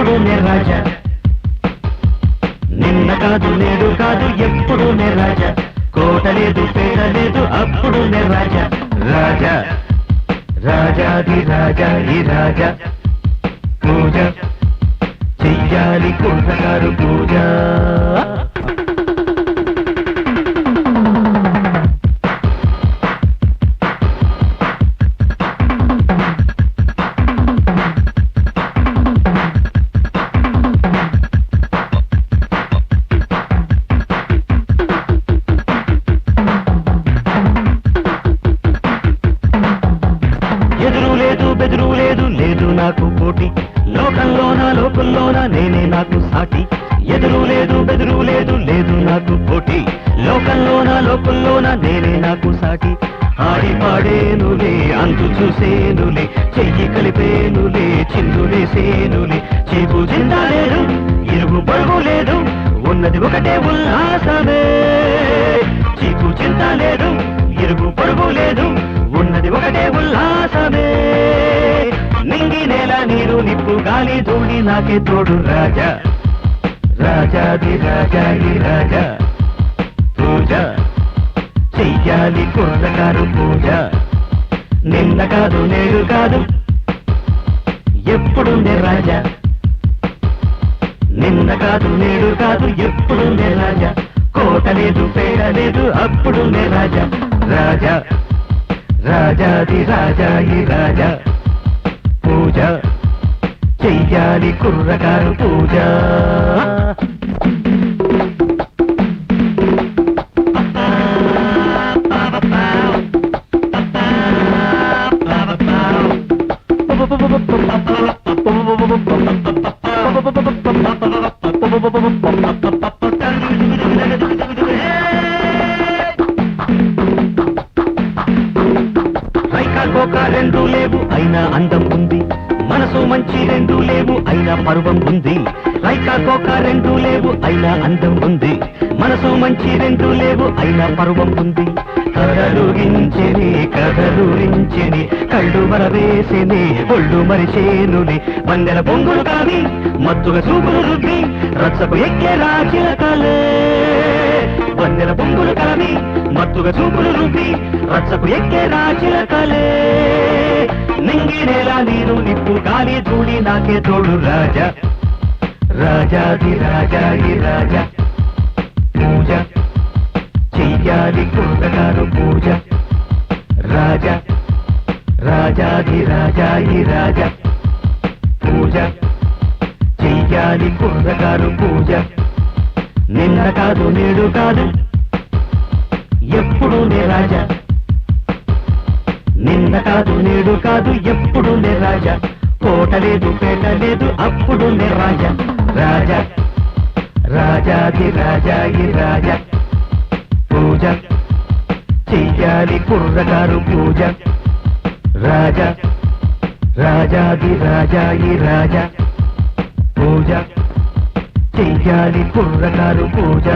ఎప్పుడు నే రాజా, నిన్న కాదు నేడు కాదు ఎప్పుడు నే రాజా, కోట లేదు పేట లేదు అప్పుడు నే రాజా. రాజా రాజాది రాజా ఈ రాజా, పూజ చెయ్యాలి కుర్రకారు పూజ. ఎదురు లేదు బెదురు లేదు లేదు నాకు పోటీ, లోకంలోన నేనే నాకు సాటి. ఎదురు లేదు బెదురు లేదు లేదు నాకు పోటీ, లోకంలోన నేనే నాకు సాటి. ఆడి పాడేనులే అంతు చూసేనులే, చెయ్యి కలిపేనులే చిందులేసేనులే. చీపు చింత లేదు ఇరుగు పొరుగు లేదు, ఉన్నది ఒకటే ఉల్లాసమే. చీపు చింత లేదు ఇరుగు పొరుగు లేదు, ఉన్నది ఒకటే ఉల్లాసమే. నింగి నేల నీరు నిప్పు గాలి ధూళి నాకే తోడు రాజా, రాజాది రాజా ఈ రాజా, పూజ చెయ్యాలి కుర్రకారు పూజ. నిన్న కాదు నేడు కాదు ఎప్పుడు నే రాజా, నిన్న కాదు నేడు కాదు ఎప్పుడు నే రాజా, కోట లేదు పేట లేదు అప్పుడు నే రాజా. రాజా రాజాది రాజా ఈ రాజా, పూజ చెయ్యాలి కుర్రకారు పూజ. రైకా కోకా రెండు లేవు అయినా అందం ఉంది, మనసు మంచి రెండు లేవు అయినా పర్వం ఉంది. రైకా కోకా రెండు లేవు అయినా అందం ఉంది, మనసు మంచి రెండు లేవు అయినా పర్వం ఉంది. కదలుగించెని కదలురించెని కళ్ళు మరవేసిని ఒళ్ళు మరిచేనుని, వందెల పొంగులు కావి మత్తుగా చూపులు రుద్ది రచ్చకు ఎక్కే రాచిలకలే. వందెల పొంగులు కావి మత్తుగా చూపులు రుద్ది రచ్చకు ఎక్కే రాచిలకలే. నింగి నేల నీరు నిప్పు గాలి ధూళి నాకే తోడు రాజా, రాజాది రాజా ఈ రాజా, పూజ చెయ్యాలి కుర్రకారు పూజ. రాజా రాజాది రాజా ఈ రాజా, పూజ చెయ్యాలి కుర్రకారు పూజ. నిన్న కాదు నేడు కాదు ఎప్పుడు నే రాజా, నిన్న కాదు నేడు కాదు ఎప్పుడు నే రాజా, కోట లేదు పేట లేదు అప్పుడు నే రాజా. రాజా రాజాది రాజా ఈ రాజా, పూజ చెయ్యాలి కుర్రకారు పూజ. రాజా రాజాది రాజా ఈ రాజా, పూజ చెయ్యాలి కుర్రకారు పూజ.